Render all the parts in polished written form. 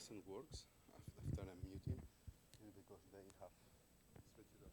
doesn't work after I'm muting because they have switched it off.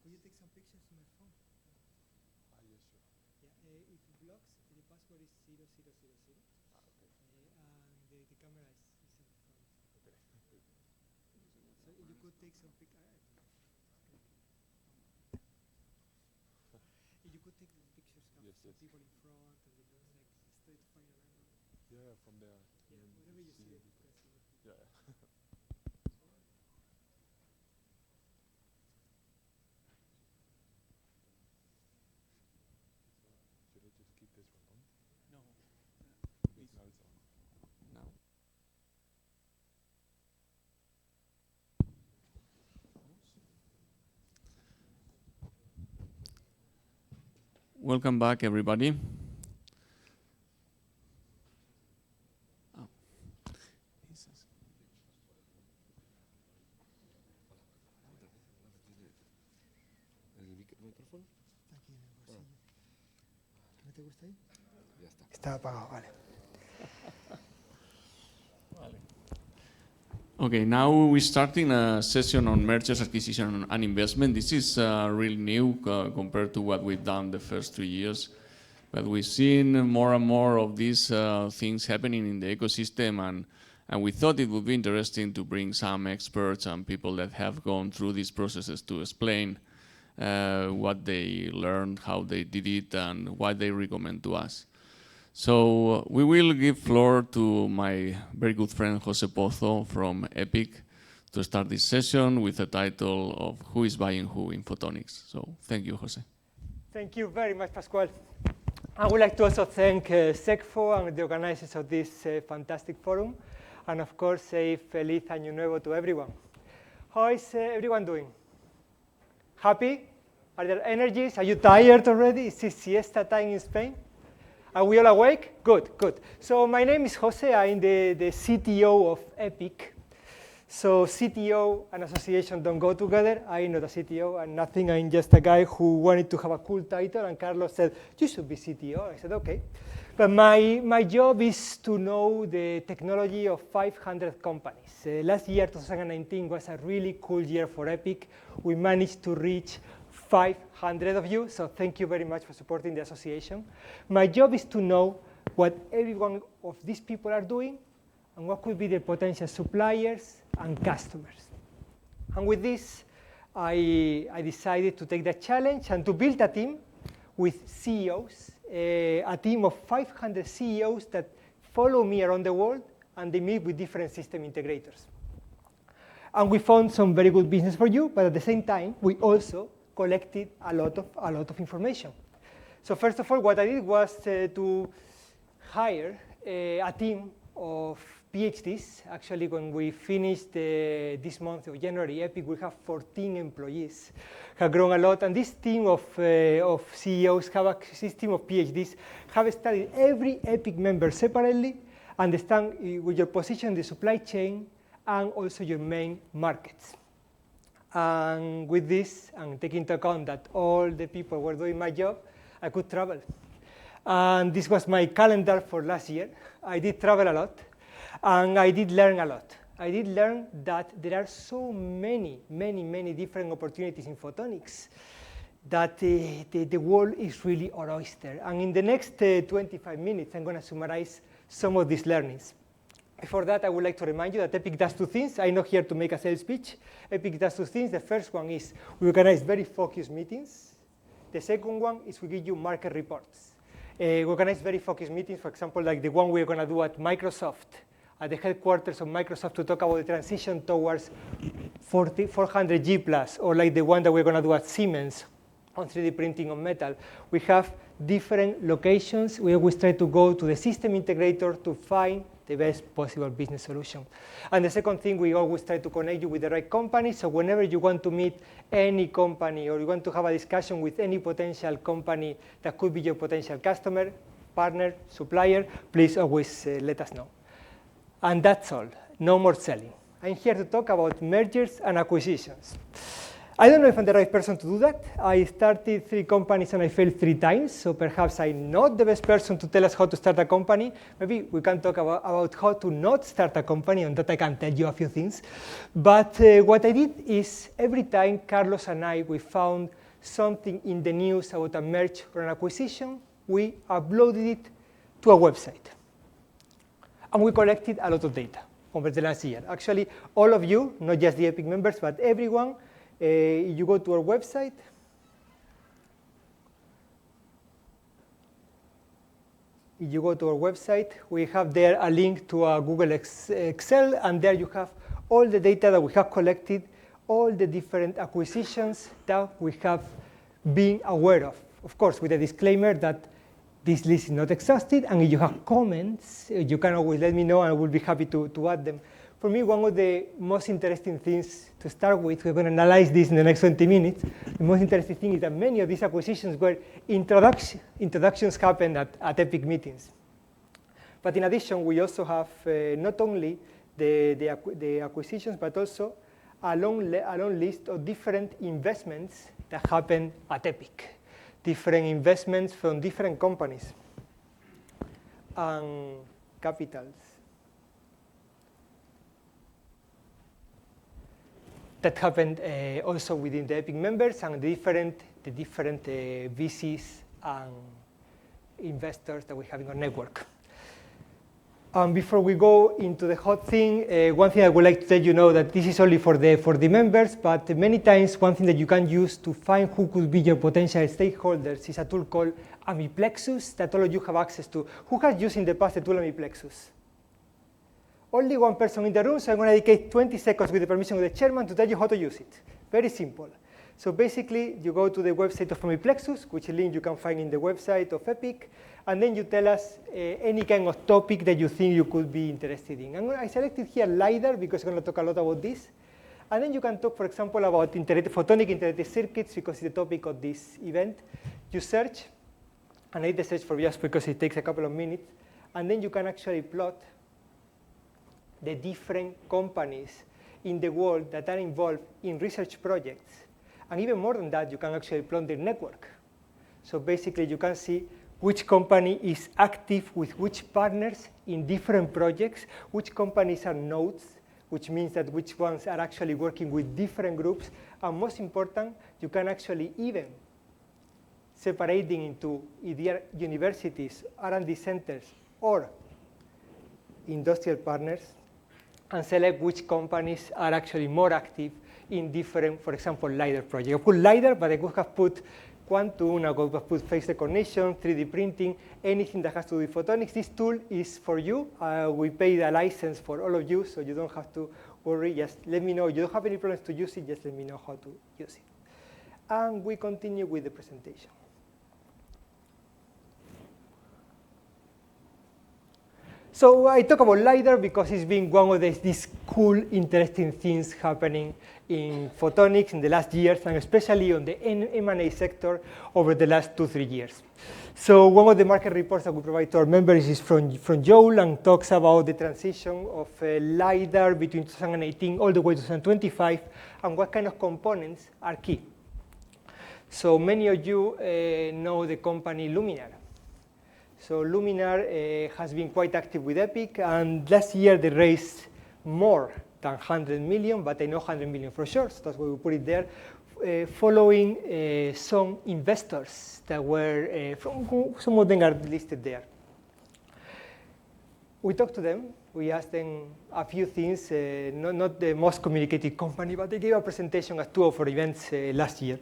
Could you take some pictures to my phone? Yes, sure. Yeah, if it blocks, the password is 0000. Okay. And the camera is in the front. Okay. Good. So you could take some pictures. You could take the pictures of Yes, yes. people in front, and it looks like straight fire angle. Yeah, from there. Yeah, whatever you see. Yeah. Should I just keep this one on? No. Yes, now it's on. Now. Welcome back, everybody. ¿El micrófono? Aquí en el bolsillo. ¿No te gusta ahí? Ya está. Está apagado, vale. Okay, now we're starting a session on mergers, acquisition, and investment. This is really new compared to what we've done the first 3 years. But we've seen more and more of these things happening in the ecosystem, and we thought it would be interesting to bring some experts and people that have gone through these processes to explain what they learned, how they did it, and what they recommend to us. So we will give floor to my very good friend José Pozo from EPIC to start this session with the title of Who is Buying Who in Photonics. So thank you, José. Thank you very much, Pascual. I would like to also thank SECFO and the organizers of this fantastic forum, and of course say Feliz Año Nuevo to everyone. How is everyone doing? Happy? Are there energies? Are you tired already? Is it siesta time in Spain? Are we all awake? Good, good. So my name is Jose. I'm the CTO of Epic. So CTO and association don't go together. I'm not a CTO and nothing. I'm just a guy who wanted to have a cool title, and Carlos said, you should be CTO. I said, okay. But my job is to know the technology of 500 companies. Last year, 2019, was a really cool year for Epic. We managed to reach 500 of you, so thank you very much for supporting the association. My job is to know what every one of these people are doing and what could be the potential suppliers and customers. And with this, I decided to take that challenge and to build a team with CEOs, a team of 500 CEOs that follow me around the world, and they meet with different system integrators. And we found some very good business for you, but at the same time, we also collected a lot of information. So first of all, what I did was to hire a team of PhDs. Actually, when we finished this month of January, Epic, we have 14 employees, have grown a lot. And this team of CEOs, this team of PhDs, have studied every Epic member separately, understand with your position in the supply chain, and also your main markets. And with this, and taking into account that all the people were doing my job, I could travel. And this was my calendar for last year. I did travel a lot, and I did learn a lot. I did learn that there are so many different opportunities in photonics that the world is really our oyster. And in the next 25 minutes, I'm going to summarize some of these learnings. Before that, I would like to remind you that Epic does two things. I'm not here to make a sales pitch. Epic does two things. The first one is we organize very focused meetings. The second one is we give you market reports. We organize very focused meetings, for example, like the one we're going to do at Microsoft, at the headquarters of Microsoft, to talk about the transition towards 400G+, or like the one that we're going to do at Siemens on 3D printing on metal. We have different locations. We always try to go to the system integrator to find the best possible business solution. And the second thing, we always try to connect you with the right company. So whenever you want to meet any company or you want to have a discussion with any potential company that could be your potential customer, partner, supplier, please always let us know. And that's all. No more selling. I'm here to talk about mergers and acquisitions. I don't know if I'm the right person to do that. I started 3 companies and I failed 3 times, so perhaps I'm not the best person to tell us how to start a company. Maybe we can talk about how to not start a company, and that I can tell you a few things. But what I did is every time Carlos and we found something in the news about a merge or an acquisition, we uploaded it to a website. And we collected a lot of data over the last year. Actually, all of you, not just the Epic members, but everyone, you go to our website. If you go to our website, we have there a link to a Google Excel, and there you have all the data that we have collected, all the different acquisitions that we have been aware of. Of course, with a disclaimer that this list is not exhausted, and if you have comments, you can always let me know, and I will be happy to add them. For me, one of the most interesting things to start with, we're going to analyze this in the next 20 minutes. The most interesting thing is that many of these acquisitions were introductions happened at Epic meetings. But in addition, we also have not only the acquisitions, but also a long list of different investments that happened at Epic. Different investments from different companies and capitals that happened also within the Epic members and the different VCs and investors that we have in our network. Before we go into the hot thing, one thing I would like to tell you now that this is only for the members, but many times one thing that you can use to find who could be your potential stakeholders is a tool called Amiplexus that all of you have access to. Who has used in the past the tool Amiplexus? Only one person in the room, so I'm going to dedicate 20 seconds with the permission of the chairman to tell you how to use it. Very simple. So basically, you go to the website of Amiplexus, which link you can find in the website of Epic, and then you tell us any kind of topic that you think you could be interested in. I selected here LiDAR because I'm going to talk a lot about this. And then you can talk, for example, about photonic integrated circuits, because it's the topic of this event. You search, and I did the search for just because it takes a couple of minutes, and then you can actually plot the different companies in the world that are involved in research projects. And even more than that, you can actually plot their network. So basically, you can see which company is active with which partners in different projects, which companies are nodes, which means that which ones are actually working with different groups. And most important, you can actually even separating into either universities, R&D centers, or industrial partners, and select which companies are actually more active in different, for example, LiDAR projects. I put LiDAR, but I could have put quantum, I could have put face recognition, 3D printing, anything that has to do with photonics. This tool is for you. We paid a license for all of you, so you don't have to worry. Just let me know. You don't have any problems to use it, just let me know how to use it. And we continue with the presentation. So I talk about LiDAR because it's been one of these cool, interesting things happening in photonics in the last years, and especially on the M&A sector over the last 2-3 years. So one of the market reports that we provide to our members is from Joel, and talks about the transition of LiDAR between 2018 all the way to 2025, and what kind of components are key. So many of you know the company Luminar. So Luminar has been quite active with EPIC, and last year they raised more than 100 million, but I know 100 million for sure, so that's why we put it there, following some investors that were, some of them are listed there. We talked to them, we asked them a few things, not the most communicated company, but they gave a presentation at 2 of our events last year.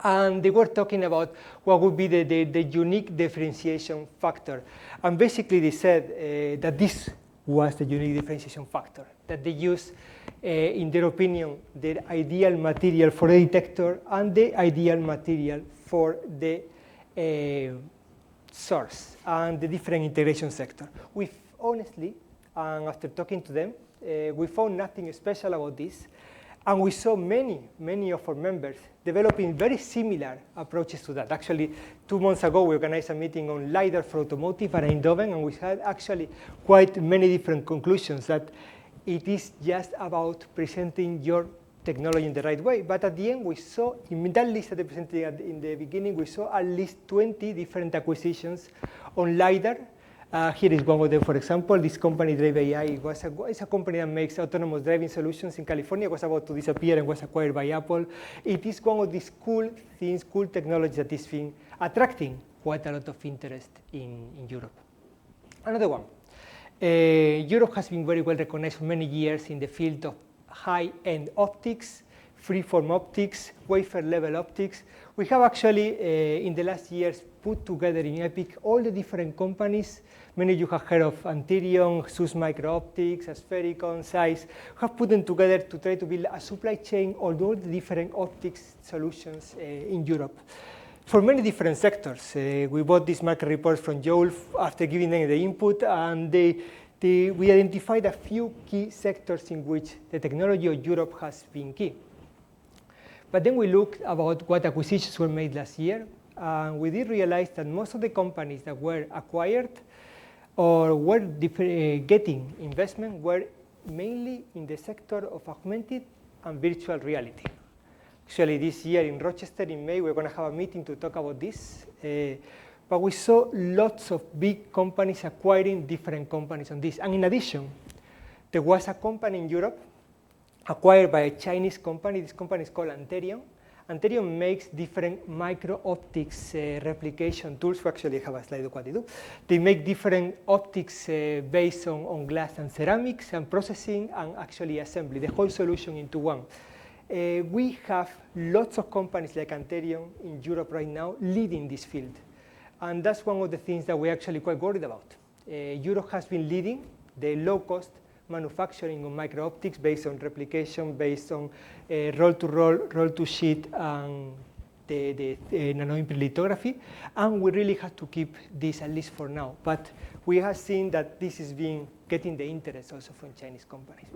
And they were talking about what would be the unique differentiation factor. And basically they said that this was the unique differentiation factor, that they use, in their opinion, the ideal material for the detector and the ideal material for the source and the different integration sector. We honestly, and after talking to them, we found nothing special about this. And we saw many of our members developing very similar approaches to that. Actually, 2 months ago, we organized a meeting on LiDAR for automotive at Eindhoven, and we had actually quite many different conclusions that it is just about presenting your technology in the right way. But at the end, we saw, in that list that I presented in the beginning, we saw at least 20 different acquisitions on LiDAR. Here is one of them, for example. This company, Drive AI, is a company that makes autonomous driving solutions in California. It was about to disappear and was acquired by Apple. It is one of these cool things, cool technology that is attracting quite a lot of interest in Europe. Another one. Europe has been very well recognized for many years in the field of high-end optics, freeform optics, wafer-level optics. We have actually, in the last years, put together in EPIC all the different companies. Many of you have heard of Antirion, SUS Micro Optics, Aspericon, Zeiss, have put them together to try to build a supply chain of all the different optics solutions in Europe. For many different sectors. We bought this market report from Joel after giving them the input, and we identified a few key sectors in which the technology of Europe has been key. But then we looked about what acquisitions were made last year, and we did realize that most of the companies that were acquired or were getting investment were mainly in the sector of augmented and virtual reality. Actually, this year in Rochester in May, we're going to have a meeting to talk about this. But we saw lots of big companies acquiring different companies on this. And in addition, there was a company in Europe acquired by a Chinese company. This company is called Antirion. Antirion makes different micro-optics replication tools. We actually have a slide of what they do. They make different optics based on glass and ceramics and processing and actually assembly, the whole solution into one. We have lots of companies like Antirion in Europe right now leading this field. And that's one of the things that we're actually quite worried about. Europe has been leading the low-cost manufacturing of micro-optics based on replication, based on roll-to-roll, roll-to-sheet, and the nanoimprint lithography. And we really have to keep this, at least for now. But we have seen that this is getting the interest also from Chinese companies.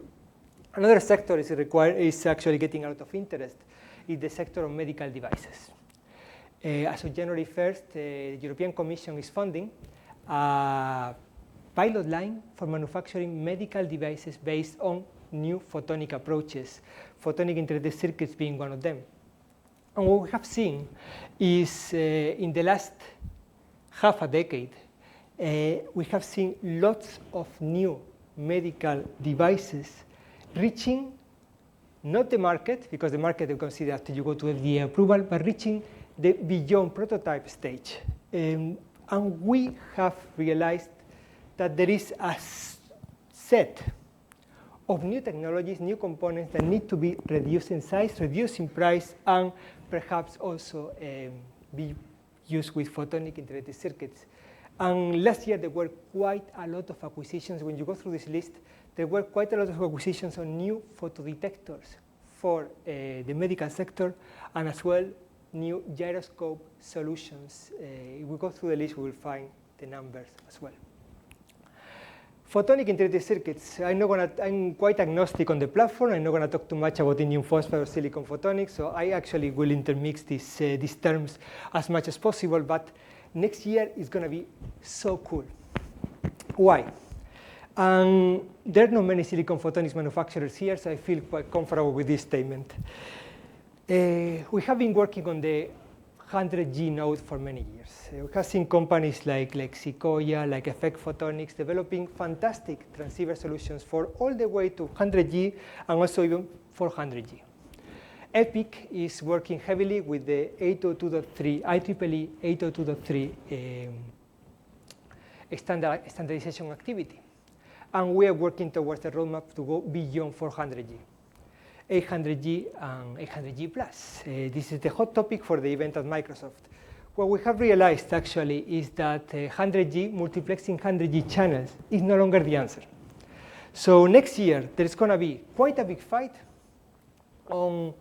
Another sector is actually getting a lot of interest, is the sector of medical devices. As of January 1st, the European Commission is funding a pilot line for manufacturing medical devices based on new photonic approaches, photonic integrated circuits being one of them. And what we have seen is in the last half a decade, we have seen lots of new medical devices reaching not the market, because the market you consider after you go to FDA approval, but reaching the beyond prototype stage. And we have realized that there is a set of new technologies, new components that need to be reduced in size, reduced in price, and perhaps also be used with photonic integrated circuits. And last year there were quite a lot of acquisitions. When you go through this list, there were quite a lot of acquisitions on new photodetectors for the medical sector, and as well new gyroscope solutions. If we go through the list, we will find the numbers as well. Photonic integrated circuits. I'm quite agnostic on the platform. I'm not going to talk too much about indium phosphide or silicon photonics, so I actually will intermix these terms as much as possible, but next year is going to be so cool. Why? There are not many silicon photonics manufacturers here, so I feel quite comfortable with this statement. We have been working on the 100G node for many years. We have seen companies like Sequoia, like Effect Photonics, developing fantastic transceiver solutions for all the way to 100G and also even 400G. EPIC is working heavily with the 802.3, IEEE 802.3 standardization activity. And we are working towards the roadmap to go beyond 400G. 800G and 800G plus. This is the hot topic for the event at Microsoft. What we have realized actually is that 100G, multiplexing 100G channels is no longer the answer. So next year, there's going to be quite a big fight on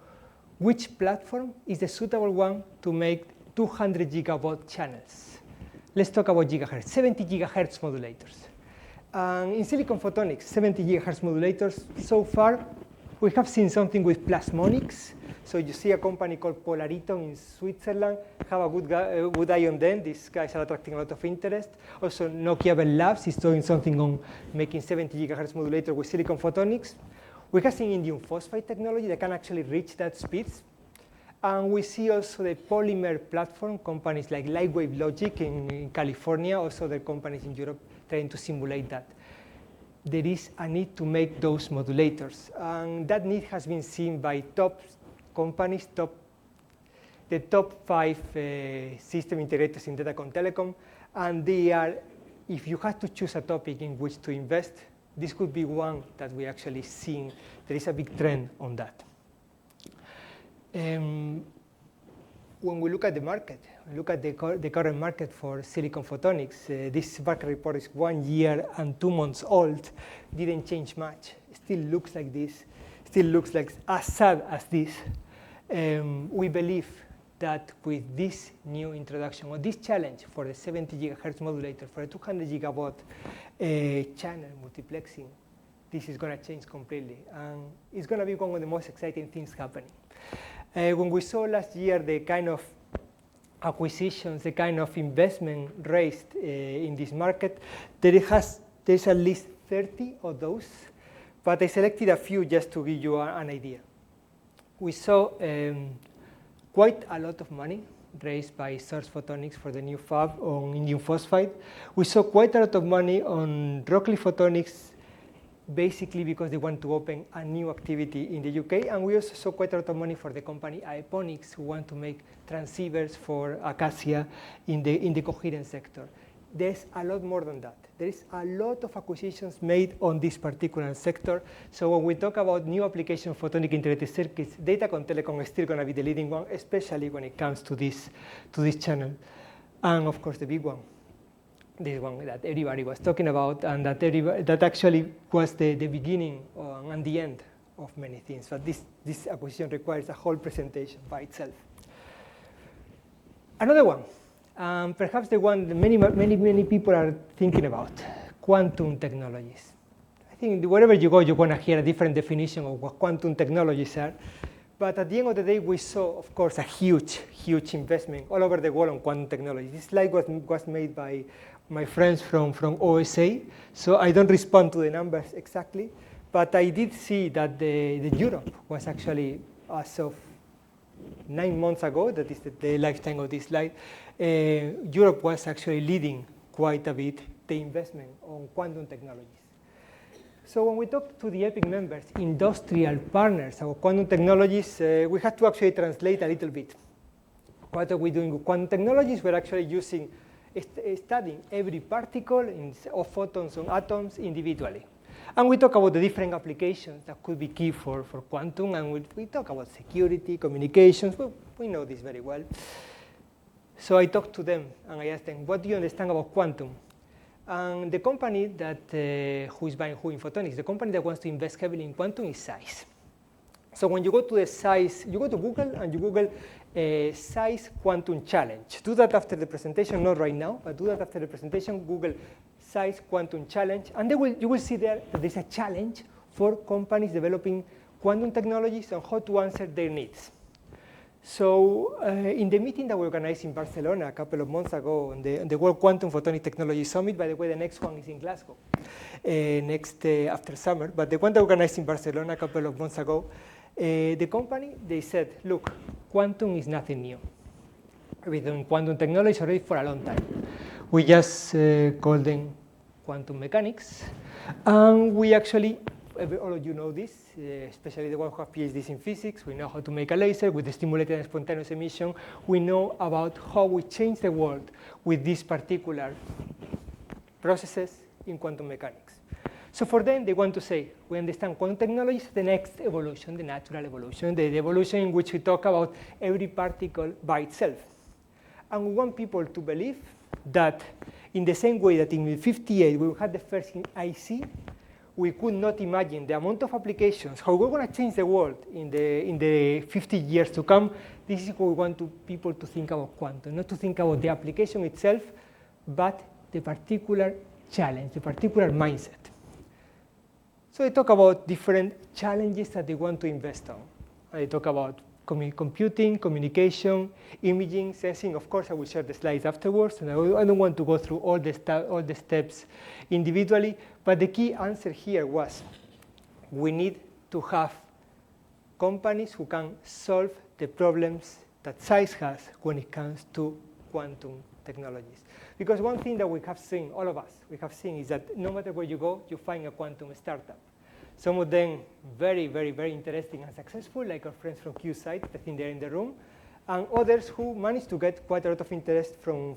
which platform is the suitable one to make 200 gigabaud channels. Let's talk about gigahertz, 70 gigahertz modulators. In silicon photonics, 70 gigahertz modulators, so far, we have seen something with plasmonics. So you see a company called Polariton in Switzerland, have a good eye on them. These guys are attracting a lot of interest. Also, Nokia Bell Labs is doing something on making 70 gigahertz modulator with silicon photonics. We have seen indium phosphide technology that can actually reach that speeds. And we see also the polymer platform, companies like Lightwave Logic in California, also the companies in Europe trying to simulate that. There is a need to make those modulators. And that need has been seen by top companies, the top 5 system integrators in Datacom Telecom. And they are, if you had to choose a topic in which to invest, this could be one that we actually seen. There is a big trend on that. When we look at the market, look at the current market for silicon photonics, this market report is 1 year and 2 months old, didn't change much. It still looks like this, still looks like as sad as this. We believe that with this new introduction, or this challenge for the 70 gigahertz modulator, for a 200 gigabaud channel multiplexing, this is going to change completely. And it's going to be one of the most exciting things happening. When we saw last year the kind of acquisitions, the kind of investment raised in this market, there's at least 30 of those, but I selected a few just to give you an idea. We saw quite a lot of money raised by Source Photonics for the new fab on indium phosphide. We saw quite a lot of money on Rockley Photonics, basically because they want to open a new activity in the UK. And we also saw quite a lot of money for the company Aeponics, who want to make transceivers for Acacia in the coherent sector. There's a lot more than that. There is a lot of acquisitions made on this particular sector. So when we talk about new application of photonic integrated circuits, Datacom Telecom is still going to be the leading one, especially when it comes to this channel. And of course, the big one, this one that everybody was talking about, and that actually was the beginning and the end of many things. But this acquisition requires a whole presentation by itself. Another one, perhaps the one that many people are thinking about, quantum technologies. I I think wherever you go, you're going to hear a different definition of what quantum technologies are. But at the end of the day, we saw, of course, a huge, huge investment all over the world on quantum technology. This slide was made by my friends from OSA, so I don't respond to the numbers exactly. But I did see that the Europe was actually, as of 9 months ago, that is the lifetime of this slide, Europe was actually leading quite a bit the investment on quantum technologies. So when we talk to the EPIC members, industrial partners of quantum technologies, we had to actually translate a little bit. What are we doing with quantum technologies? We're actually studying every particle of photons on atoms individually. And we talk about the different applications that could be key for quantum, and we talk about security, communications. Well, we know this very well. So I talked to them, and I asked them, what do you understand about quantum? And the company that, who is buying who in photonics, the company that wants to invest heavily in quantum is SAIS. So when you go to the SAIS, you go to Google and you Google SAIS Quantum Challenge. Do that after the presentation, not right now, but do that after the presentation. Google SAIS Quantum Challenge, and you will see there that there's a challenge for companies developing quantum technologies on how to answer their needs. So in the meeting that we organized in Barcelona a couple of months ago on the World Quantum Photonic Technology Summit, by the way, the next one is in Glasgow after summer, but the one that we organized in Barcelona a couple of months ago, the company, they said, look, quantum is nothing new. We've been doing quantum technology already for a long time. We just call them quantum mechanics, and we actually, all of you know this, especially the ones who have PhDs in physics. We know how to make a laser with the stimulated and spontaneous emission. We know about how we change the world with these particular processes in quantum mechanics. So for them, they want to say, we understand quantum technology is the next evolution, the natural evolution, the evolution in which we talk about every particle by itself. And we want people to believe that in the same way that in 58 we had the first IC, we could not imagine the amount of applications, how we're going to change the world in the 50 years to come. This is what we want people to think about quantum, not to think about the application itself, but the particular challenge, the particular mindset. So they talk about different challenges that they want to invest on. They talk about computing, communication, imaging, sensing. Of course, I will share the slides afterwards, and I don't want to go through all the steps individually, but the key answer here was we need to have companies who can solve the problems that SAIS has when it comes to quantum technologies. Because one thing that we have seen, all of us, we have seen is that no matter where you go, you find a quantum startup. Some of them very, very, very interesting and successful, like our friends from QSite, I think they're in the room, and others who managed to get quite a lot of interest from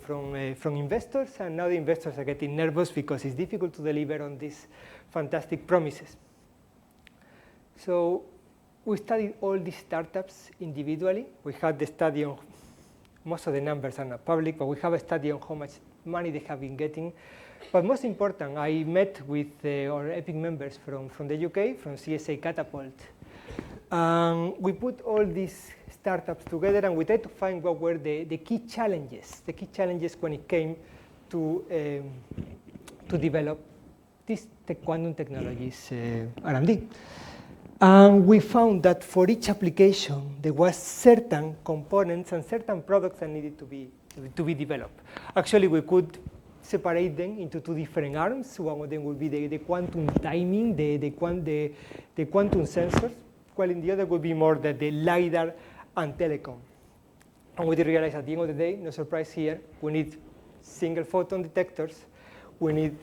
investors, and now the investors are getting nervous because it's difficult to deliver on these fantastic promises. So we studied all these startups individually. We had the study on, most of the numbers are not public, but we have a study on how much money they have been getting. But most important, I met with our EPIC members from the UK, from CSA Catapult. We put all these startups together, and we tried to find what were the key challenges when it came to develop these quantum technologies R&D. And we found that for each application, there was certain components and certain products that needed to be developed. Actually, we could separate them into two different arms. One of them would be the quantum timing, the quantum sensors, while in the other would be more the LiDAR and telecom. And we realized at the end of the day, no surprise here, we need single photon detectors, we need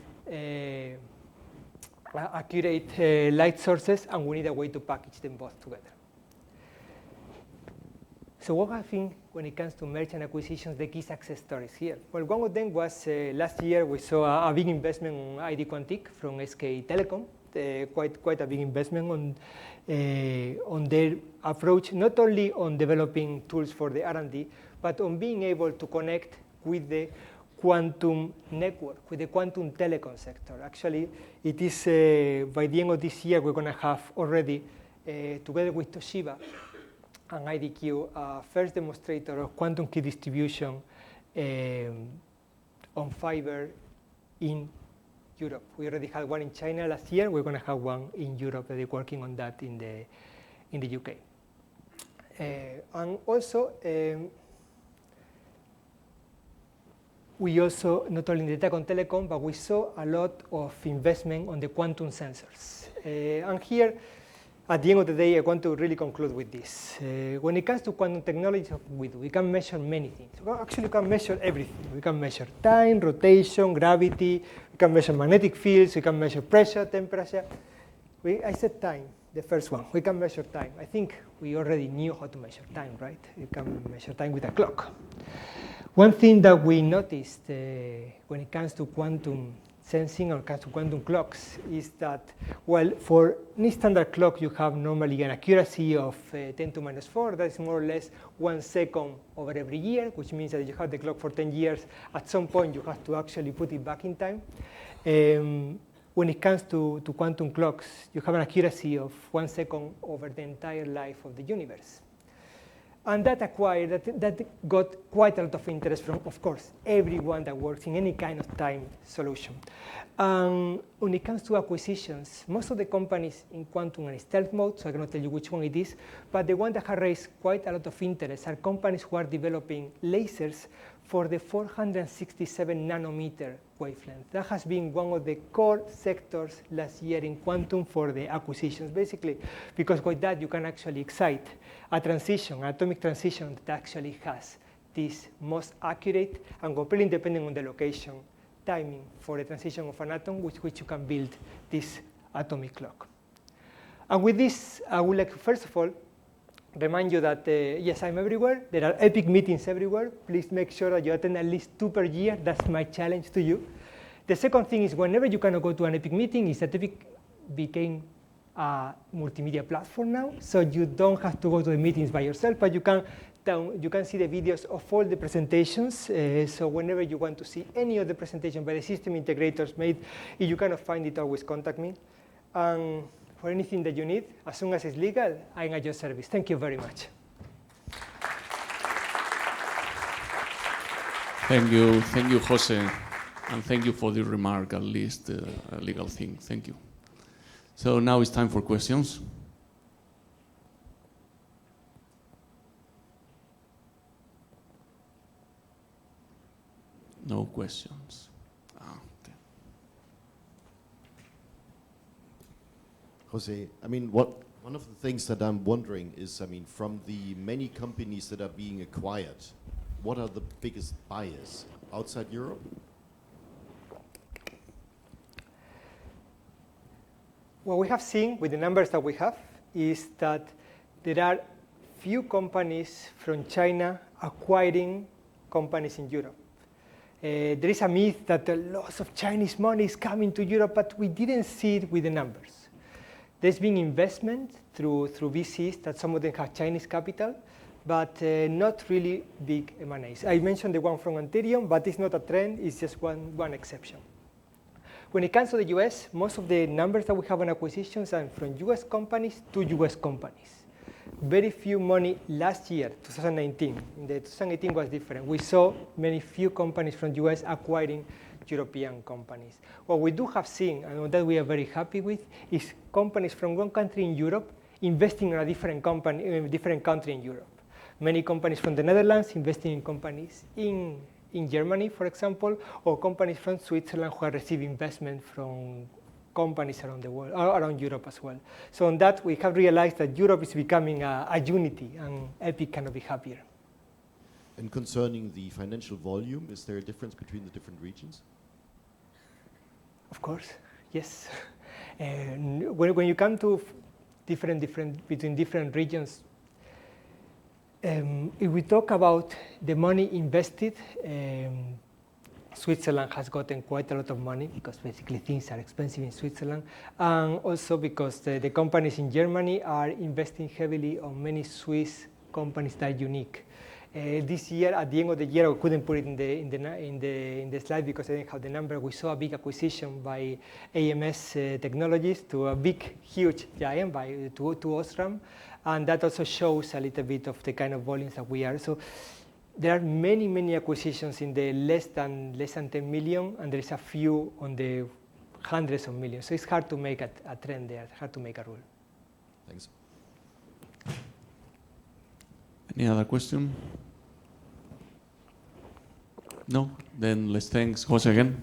accurate light sources, and we need a way to package them both together. So what I think when it comes to merchant acquisitions, the key success stories here? Well, one of them was last year we saw a big investment on ID Quantique from SK Telecom, quite a big investment on their approach, not only on developing tools for the R&D, but on being able to connect with the quantum network, with the quantum telecom sector. Actually, it is by the end of this year, we're going to have already, together with Toshiba and IDQ, first demonstrator of quantum key distribution on fiber in Europe. We already had one in China last year. We're going to have one in Europe that is working on that in the UK. And also, we also, not only in the tech and telecom, but we saw a lot of investment on the quantum sensors. And here, at the end of the day, I want to really conclude with this. When it comes to quantum technology, we can measure many things. Well, actually, we can measure everything. We can measure time, rotation, gravity. We can measure magnetic fields. We can measure pressure, temperature. I said time, the first one. We can measure time. I think we already knew how to measure time, right? You can measure time with a clock. One thing that we noticed when it comes to quantum sensing or comes to quantum clocks is that, well, for any standard clock, you have normally an accuracy of 10 to minus 4. That is more or less 1 second over every year, which means that you have the clock for 10 years. At some point, you have to actually put it back in time. When it comes to quantum clocks, you have an accuracy of 1 second over the entire life of the universe. And that got quite a lot of interest from, of course, everyone that works in any kind of time solution. When it comes to acquisitions, most of the companies in quantum are in stealth mode, so I cannot tell you which one it is, but the one that has raised quite a lot of interest are companies who are developing lasers for the 467 nanometer wavelength. That has been one of the core sectors last year in quantum for the acquisitions, basically, because with that you can actually excite a transition, an atomic transition that actually has this most accurate and completely independent on the location timing for the transition of an atom with which you can build this atomic clock. And with this, I would like to, first of all, remind you that, yes, I'm everywhere. There are EPIC meetings everywhere. Please make sure that you attend at least 2 per year. That's my challenge to you. The second thing is whenever you cannot go to an EPIC meeting, is that EPIC became a multimedia platform now. So you don't have to go to the meetings by yourself, but you can see the videos of all the presentations. So whenever you want to see any of the presentation by the system integrators made, if you cannot find it, always contact me. For anything that you need, as soon as it's legal, I'm at your service. Thank you very much. Thank you, Jose, and thank you for the remark, at least a legal thing. Thank you. So now it's time for questions. No questions. Jose, I mean, one of the things that I'm wondering is, I mean, from the many companies that are being acquired, what are the biggest buyers outside Europe? What we have seen with the numbers that we have is that there are few companies from China acquiring companies in Europe. There is a myth that lots of Chinese money is coming to Europe, but we didn't see it with the numbers. There's been investment through VCs that some of them have Chinese capital, but not really big M&As. I mentioned the one from Antireum, but it's not a trend, it's just one exception. When it comes to the US, most of the numbers that we have on acquisitions are from US companies to US companies. Very few money last year, 2019. In the 2018 was different. We saw few companies from US acquiring European companies. What we do have seen, and that we are very happy with, is companies from one country in Europe investing in a different country in Europe. Many companies from the Netherlands investing in companies in Germany, for example, or companies from Switzerland who are receiving investment from companies around the world, around Europe as well. So on that, we have realized that Europe is becoming a unity, and EPIC cannot be happier. And concerning the financial volume, is there a difference between the different regions? Of course, yes. When you come to between different regions, if we talk about the money invested, Switzerland has gotten quite a lot of money because basically things are expensive in Switzerland, and also because the companies in Germany are investing heavily on many Swiss companies that are unique. This year, at the end of the year, I couldn't put it in the slide because I didn't have the number. We saw a big acquisition by AMS Technologies to a huge giant to Osram, and that also shows a little bit of the kind of volumes that we are. So there are many acquisitions in the less than 10 million, and there is a few on the hundreds of millions. So it's hard to make a trend there, hard to make a rule. Thanks. Any other question? No? Then let's thank Jose again.